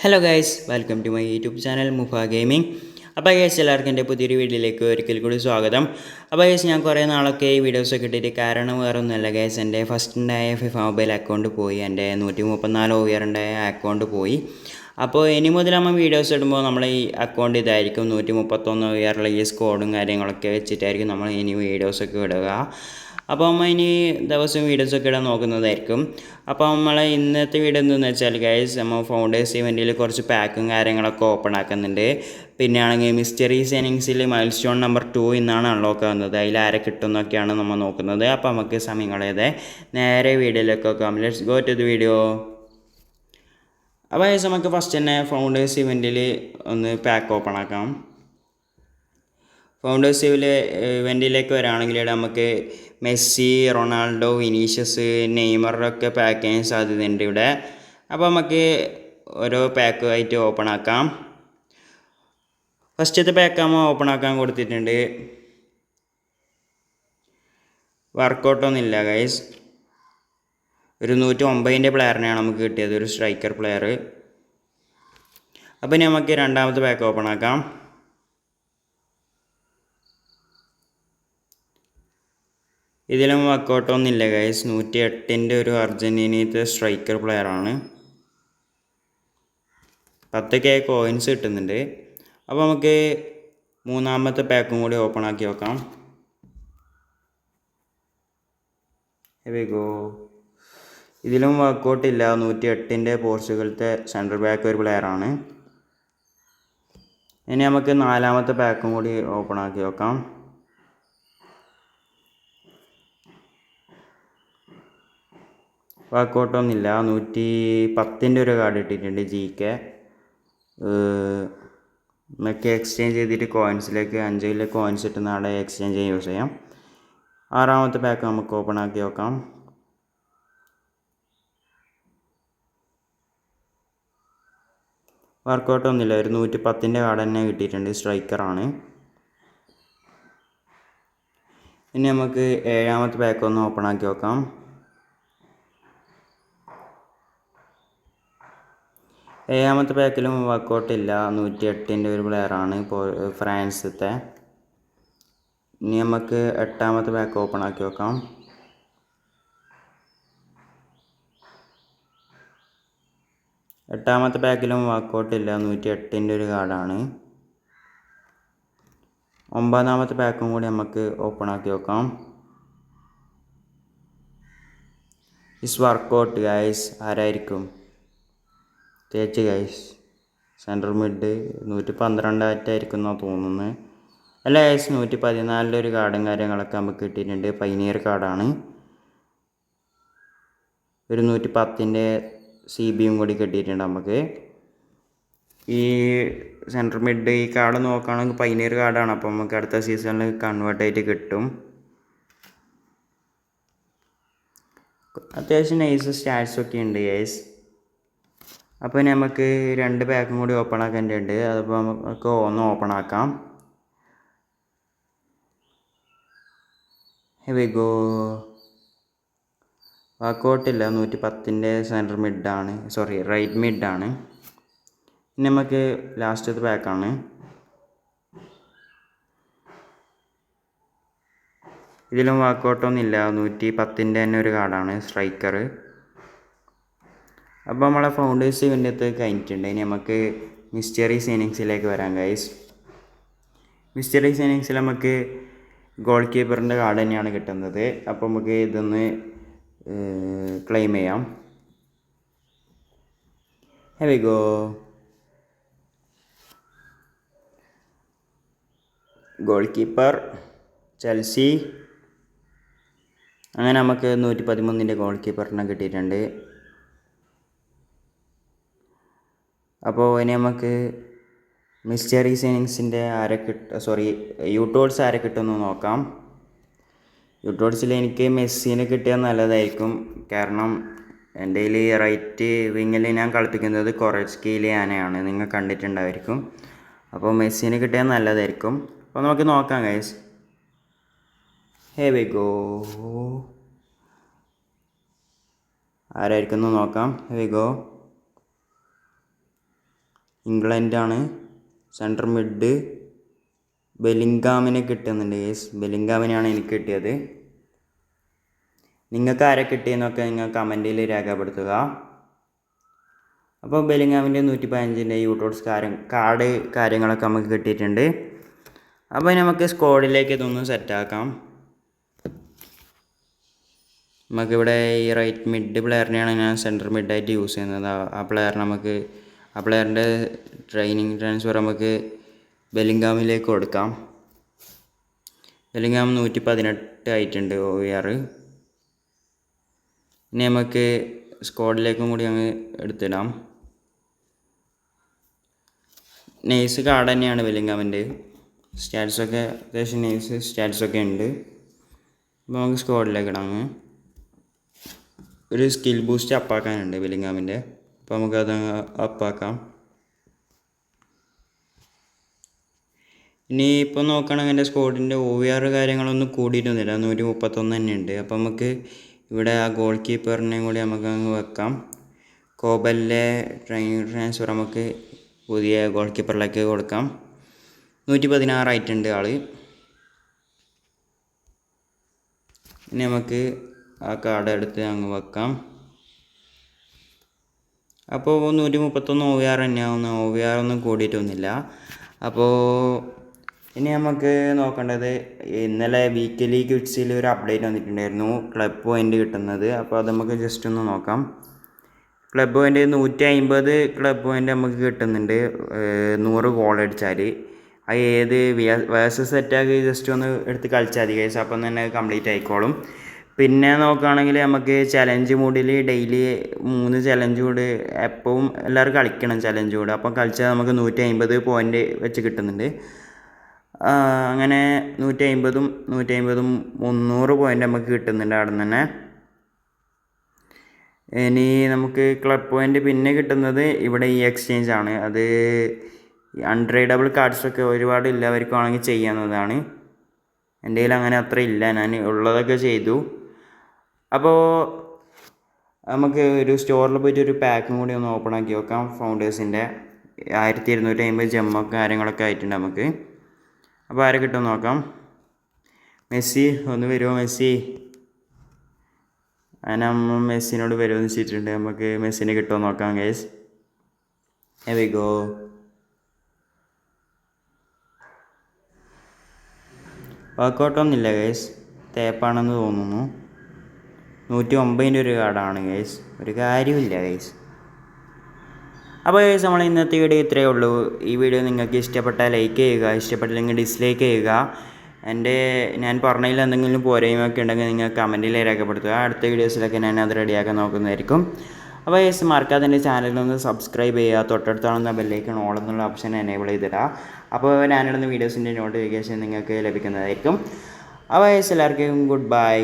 Hello guys, welcome to my YouTube channel Mufa gaming. അപ്പോൾ guys, എല്ലാവർക്കും എൻ്റെ പുതിയൊരു വീഡിയോയിലേക്ക് ഒരിക്കൽ കൂടി സ്വാഗതം. അപ്പോൾ ഗൈസ്, ഞാൻ കുറേ നാളൊക്കെ ഈ വീഡിയോസൊക്കെ ഇട്ടിട്ട് കാരണം വേറെ ഒന്നുമല്ല ഗൈസ്, എൻ്റെ ഫസ്റ്റ് ഉണ്ടായ ഫിഫ മൊബൈൽ അക്കൗണ്ട് പോയി, എൻ്റെ 134 ഉയറുണ്ടായ അക്കൗണ്ട് പോയി. അപ്പോൾ ഇനി മുതൽ നമ്മൾ വീഡിയോസ് ഇടുമ്പോൾ നമ്മൾ ഈ അക്കൗണ്ട് ഇതായിരിക്കും 131 ഉയറുള്ള ഈ സ്കോഡും കാര്യങ്ങളൊക്കെ വെച്ചിട്ടായിരിക്കും നമ്മൾ ഇനി വീഡിയോസൊക്കെ ഇടുക. അപ്പോൾ നമ്മൾ ഇനി ദിവസം വീഡിയോസൊക്കെ ഇടാൻ നോക്കുന്നതായിരിക്കും. അപ്പോൾ നമ്മളെ ഇന്നത്തെ വീഡിയോ എന്താണെന്ന് വെച്ചാൽ ഗൈസ്, നമ്മൾ ഫൗണ്ടേഴ്സ് ഇവൻറ്റിൽ കുറച്ച് പാക്കും കാര്യങ്ങളൊക്കെ ഓപ്പൺ ആക്കുന്നുണ്ട്. പിന്നെ ആണെങ്കിൽ മിസ്റ്ററി സേനിങ്സിൽ മൈൽ സ്റ്റോൺ നമ്പർ 2 ഇന്നാണ് അൺലോക്ക് ആകുന്നത്. അതിൽ ആരെ കിട്ടുമെന്നൊക്കെയാണ് നമ്മൾ നോക്കുന്നത്. അപ്പോൾ നമുക്ക് സമയം കളയാതെ നേരെ വീഡിയോയിലേക്ക് വെക്കാം. Let's go to the video. അപ്പോൾ ഗൈസ്, നമുക്ക് ഫസ്റ്റ് തന്നെ ഫൗണ്ടേഴ്സ് ഇവൻറ്റിൽ ഒന്ന് പാക്ക് ഓപ്പൺ ആക്കാം. ഫൗണ്ടേഴ്സ് ഇവൻറ്റിലേക്ക് വരികയാണെങ്കിൽ നമുക്ക് മെസ്സി, റൊണാൾഡോ, വിനീഷ്യസ്, നെയ്മറൊക്കെ പാക്ക് ചെയ്യാൻ സാധ്യതയുണ്ട് ഇവിടെ. അപ്പോൾ നമുക്ക് ഓരോ പാക്ക് ആയിട്ട് ഓപ്പൺ ആക്കാം. ഫസ്റ്റത്തെ പാക്ക് നമ്മൾ ഓപ്പൺ ആക്കാൻ കൊടുത്തിട്ടുണ്ട്. വർക്കൗട്ടൊന്നുമില്ല ഗൈസ്. ഒരു 109ൻ്റെ പ്ലെയറിനെയാണ് നമുക്ക് കിട്ടിയത്, ഒരു സ്ട്രൈക്കർ പ്ലെയർ. അപ്പം നമുക്ക് രണ്ടാമത്തെ പാക്ക് ഓപ്പൺ ആക്കാം. ഇതിലും വർക്കൗട്ടൊന്നുമില്ല ഗൈസ്. 108ൻ്റെ ഒരു അർജൻറ്റീനത്തെ സ്ട്രൈക്കർ പ്ലെയറാണ്. 10K കോയിൻസ് കിട്ടുന്നുണ്ട്. അപ്പോൾ നമുക്ക് മൂന്നാമത്തെ പാക്കും കൂടി ഓപ്പൺ ആക്കി വെക്കാം. ഗോ. ഇതിലും വർക്കൗട്ടില്ല. 108ൻ്റെ പോർച്ചുഗലത്തെ സെൻട്രൽ ബാക്ക് ഒരു പ്ലെയറാണ്. ഇനി നമുക്ക് നാലാമത്തെ പാക്കും കൂടി ഓപ്പൺ ആക്കി വെക്കാം. വർക്കൗട്ടൊന്നുമില്ല. 110ൻ്റെ ഒരു കാർഡ് ഇട്ടിട്ടുണ്ട്, GK. നമുക്ക് എക്സ്ചേഞ്ച് ചെയ്തിട്ട് കോയിൻസിലേക്ക് 5 കോയിൻസ് ഇട്ടുന്ന അവിടെ എക്സ്ചേഞ്ച് യൂസ് ചെയ്യാം. ആറാമത്തെ പാക്ക് നമുക്ക് ഓപ്പൺ ആക്കി വെക്കാം. വർക്കൗട്ടൊന്നുമില്ല. ഒരു 110ൻ്റെ കാർഡ് തന്നെ കിട്ടിയിട്ടുണ്ട്, സ്ട്രൈക്കറാണ്. ഇനി നമുക്ക് ഏഴാമത്തെ പാക്ക് ഒന്ന് ഓപ്പൺ ആക്കി വെക്കാം. ഏഴാമത്തെ പാക്കിലും വർക്കൗട്ടില്ല. 108ൻ്റെ ഒരു പ്ലെയറാണ്, ഇപ്പോൾ ഫ്രാൻസത്തെ. ഇനി നമുക്ക് എട്ടാമത്തെ പാക്ക് ഓപ്പൺ ആക്കി വെക്കാം. എട്ടാമത്തെ പാക്കിലും വർക്കൗട്ടില്ല. 108ൻ്റെ ഒരു കാർഡാണ്. ഒമ്പതാമത്തെ പാക്കും കൂടി നമുക്ക് ഓപ്പൺ ആക്കി വെക്കാം. Is workout guys. ആരായിരിക്കും? തേച്ച് ഗൈസ്. സെൻട്രൽ മിഡ് 112 എന്നാണ് തോന്നുന്നത്. അല്ല ഗൈസ്, 114ൻ്റെ ഒരു കാർഡും കാര്യങ്ങളൊക്കെ നമുക്ക് കിട്ടിയിട്ടുണ്ട്. പൈനിയർ കാർഡാണ്. ഒരു 110ൻ്റെ CBയും കൂടി കിട്ടിയിട്ടുണ്ട് നമുക്ക്. ഈ സെൻട്രൽ മിഡ് ഈ കാർഡ് നോക്കുകയാണെങ്കിൽ പൈനിയർ കാർഡാണ്. അപ്പോൾ നമുക്ക് അടുത്ത സീസണിൽ കൺവേർട്ട് ആയിട്ട് കിട്ടും. അത്യാവശ്യം നൈസ് സ്റ്റാറ്റ്സൊക്കെ ഉണ്ട് ഗൈസ്. അപ്പോൾ നമുക്ക് രണ്ട് പാക്കും കൂടി ഓപ്പൺ ആക്കേണ്ടതുണ്ട്. അതിപ്പോൾ നമുക്ക് ഒന്ന് ഓപ്പൺ ആക്കാം. ഗോ. വർക്കൗട്ടില്ല. 110ൻ്റെ സെൻട്രൽ മിഡാണ്, സോറി റൈറ്റ് മിഡാണ്. ഇനി നമുക്ക് ലാസ്റ്റത്തെ പാക്കാണ്. ഇതിലും വർക്കൗട്ടൊന്നുമില്ല. 110ൻ്റെ തന്നെ ഒരു കാർഡാണ്, സ്ട്രൈക്കർ. അപ്പോൾ നമ്മളെ ഫൗണ്ടേഴ്സ് ഇവൻ്റെത്ത് കഴിഞ്ഞിട്ടുണ്ട്. ഇനി നമുക്ക് മിസ്റ്ററി സൈനിങ്സിലേക്ക് വരാം ഗൈസ്. മിസ്റ്ററി സൈനിങ്സിൽ നമുക്ക് ഗോൾ കീപ്പറിൻ്റെ കാർഡ് തന്നെയാണ് കിട്ടുന്നത്. അപ്പോൾ നമുക്ക് ഇതൊന്ന് ക്ലെയിം ചെയ്യാം. ഗോ. Goal keeper Chelsea. അങ്ങനെ നമുക്ക് 113ൻ്റെ ഗോൾ കീപ്പറിനെ കിട്ടിയിട്ടുണ്ട്. അപ്പോൾ ഇനി നമുക്ക് മിസ്റ്ററി സൈനിങ്സിൻ്റെ യൂട്ടോട്സ് ആരെ കിട്ടുമെന്ന് നോക്കാം. യൂട്ടോട്സിൽ എനിക്ക് മെസ്സിനെ കിട്ടിയാൽ നല്ലതായിരിക്കും. കാരണം എൻ്റെ കയ്യിൽ റൈറ്റ് വിങ്ങിൽ ഞാൻ കളിപ്പിക്കുന്നത് കൊറസ്കീലിയാനെയാണ്, നിങ്ങൾ കണ്ടിട്ടുണ്ടായിരിക്കും. അപ്പോൾ മെസ്സിനെ കിട്ടിയാൽ നല്ലതായിരിക്കും. അപ്പോൾ നമുക്ക് നോക്കാം ഗൈസ്. ഗോ. ആരായിരിക്കും നോക്കാം. ഗോ. ഇംഗ്ലണ്ടാണ്. സെൻട്രൽ മിഡ് ബെലിംഗാമിനെ കിട്ടുന്നുണ്ട് ഗൈസ്. ബെലിംഗാമിനെയാണ് എനിക്ക് കിട്ടിയത്. നിങ്ങൾക്ക് ആരെ കിട്ടിയെന്നൊക്കെ നിങ്ങൾ കമൻറ്റിൽ രേഖപ്പെടുത്തുക. അപ്പോൾ ബെലിംഗാമിൻ്റെ 115 യൂട്ടോട്സ് കാര്യങ്ങളൊക്കെ നമുക്ക് കിട്ടിയിട്ടുണ്ട്. അപ്പോൾ നമുക്ക് സ്ക്വാഡിലേക്ക് ഇതൊന്ന് സെറ്റാക്കാം. നമുക്കിവിടെ ഈ റൈറ്റ് മിഡ് പ്ലെയറിനെയാണ് ഞാൻ സെൻട്രൽ മിഡായിട്ട് യൂസ് ചെയ്യുന്നത്. ആ പ്ലെയറിൻ്റെ ട്രെയിനിങ് ട്രാൻസ്ഫർ നമുക്ക് ബെലിംഗാമിലേക്ക് കൊടുക്കാം. ബെലിംഗാം 118 ആയിട്ടുണ്ട് OVR. ഇനി നമുക്ക് സ്ക്വാഡിലേക്കും കൂടി അങ്ങ് എടുത്തിടാം. നൈസ് കാർഡ് തന്നെയാണ് ബെലിംഗാമിൻ്റെ. സ്റ്റാറ്റ്സൊക്കെ അത്യാവശ്യം നൈസ് സ്റ്റാറ്റ്സൊക്കെ ഉണ്ട്. അപ്പോൾ നമുക്ക് സ്ക്വാഡിലേക്ക് ഇടാം. ഒരു സ്കിൽ ബൂസ്റ്റ് അപ്പാക്കാനുണ്ട് ബെലിംഗാമിൻ്റെ. അപ്പോൾ നമുക്കത് അപ്പാക്കാം. ഇനി ഇപ്പോൾ നോക്കുകയാണെങ്കിൽ എൻ്റെ സ്ക്വാഡിൻ്റെ OVR കാര്യങ്ങളൊന്നും കൂടിയിട്ടൊന്നുമില്ല, 131 തന്നെ ഉണ്ട്. അപ്പോൾ നമുക്ക് ഇവിടെ ആ ഗോൾ കീപ്പറിനെയും കൂടി നമുക്ക് അങ്ങ് വെക്കാം. കോബലിലെ ട്രാൻസ്ഫർ നമുക്ക് പുതിയ ഗോൾ കീപ്പറിലേക്ക് കൊടുക്കാം. 116 ആയിട്ടുണ്ട് ആൾ. ഇനി നമുക്ക് ആ കാർഡ് എടുത്ത് അങ്ങ് വെക്കാം. അപ്പോൾ 131 OVR തന്നെയാവുന്ന, OVR ഒന്നും കൂടിയിട്ടൊന്നുമില്ല. അപ്പോൾ ഇനി നമുക്ക് നോക്കേണ്ടത്, ഇന്നലെ വീക്കിലി ക്വിറ്റ്സിൽ ഒരു അപ്ഡേറ്റ് വന്നിട്ടുണ്ടായിരുന്നു ക്ലബ് പോയിൻ്റ് കിട്ടുന്നത്. അപ്പോൾ അത് നമുക്ക് ജസ്റ്റ് ഒന്ന് നോക്കാം. ക്ലബ് പോയിൻ്റ് 150 ക്ലബ് പോയിൻ്റ് നമുക്ക് കിട്ടുന്നുണ്ട് 100 ഗോൾ അടിച്ചാൽ. അത് ഏത് വേഴ്സസ് സെറ്റാക്കി ജസ്റ്റ് ഒന്ന് എടുത്ത് കളിച്ചാൽ മതി ഗൈസ്. അപ്പം തന്നെ കംപ്ലീറ്റ് ആയിക്കോളും. പിന്നെ നോക്കുകയാണെങ്കിൽ നമുക്ക് ചലഞ്ച് മൂഡിൽ ഡെയിലി 3 ചലഞ്ച് കൂടെ എപ്പോഴും എല്ലാവരും കളിക്കണം ചലഞ്ച് കൂടെ. അപ്പം കളിച്ചാൽ നമുക്ക് 150 പോയിൻ്റ് വെച്ച് കിട്ടുന്നുണ്ട്. അങ്ങനെ 150 300 പോയിൻ്റ് നമുക്ക് കിട്ടുന്നുണ്ട് അവിടെ നിന്ന് തന്നെ. ഇനി നമുക്ക് ക്ലബ് പോയിൻ്റ് പിന്നെ കിട്ടുന്നത് ഇവിടെ ഈ എക്സ്ചേഞ്ച് ആണ്. അത് അൺട്രേഡബിൾ കാർഡ്സൊക്കെ ഒരുപാട് ഇല്ലവർക്കാണെങ്കിൽ ചെയ്യാവുന്നതാണ്. എൻ്റെ കയ്യിൽ അങ്ങനെ അത്ര ഇല്ല, ഞാൻ ഉള്ളതൊക്കെ ചെയ്തു. അപ്പോൾ നമുക്ക് ഒരു സ്റ്റോറിൽ പോയിട്ട് ഒരു പാക്കും കൂടി ഒന്ന് ഓപ്പൺ ആക്കി വെക്കാം. ഫൗണ്ടേഴ്സിൻ്റെ 1250 ജമ്മൊക്കെ കാര്യങ്ങളൊക്കെ ആയിട്ടുണ്ട് നമുക്ക്. അപ്പോൾ ആരെ കിട്ടുമെന്ന് നോക്കാം. മെസ്സി ഒന്ന് വരുമോ? മെസ്സി അതിനമ്മ മെസ്സിനോട് വരുമെന്ന് വെച്ചിട്ടുണ്ട്. നമുക്ക് മെസ്സിനെ കിട്ടുമോ നോക്കാം ഗൈസ്. Here we go. വർക്കൗട്ടൊന്നുമില്ല ഗൈസ്, തേപ്പാണെന്ന് തോന്നുന്നു. 109 ഒരു കാർഡാണ് ഗൈസ്, ഒരു കാര്യമില്ല ഗൈസ്. അപ്പോൾ ഗൈസ് നമ്മൾ ഇന്നത്തെ വീഡിയോ ഇത്രയേ ഉള്ളൂ. ഈ വീഡിയോ നിങ്ങൾക്ക് ഇഷ്ടപ്പെട്ടാൽ ലൈക്ക് ചെയ്യുക, ഇഷ്ടപ്പെട്ടില്ലെങ്കിൽ ഡിസ്ലൈക്ക് ചെയ്യുക. ഞാൻ പറഞ്ഞതിൽ എന്തെങ്കിലും പോരായ്മയൊക്കെ ഉണ്ടെങ്കിൽ നിങ്ങൾ കമൻറ്റിൽ രേഖപ്പെടുത്തുക. അടുത്ത വീഡിയോസിലൊക്കെ ഞാൻ അത് റെഡിയാക്കാൻ നോക്കുന്നതായിരിക്കും. അപ്പോൾ ഗൈസ് മറക്കാതെ എൻ്റെ ചാനലൊന്ന് സബ്സ്ക്രൈബ് ചെയ്യുക. തൊട്ടടുത്താണെന്ന ബെല്ലൈക്കൺ ഓൾ എന്നുള്ള ഓപ്ഷൻ എനേബിൾ ചെയ്തിടുക. അപ്പോൾ ഞാനിടുന്ന വീഡിയോസിൻ്റെ നോട്ടിഫിക്കേഷൻ നിങ്ങൾക്ക് ലഭിക്കുന്നതായിരിക്കും. അപ്പോൾ ഗൈസ് എല്ലാവർക്കും ഗുഡ് ബൈ.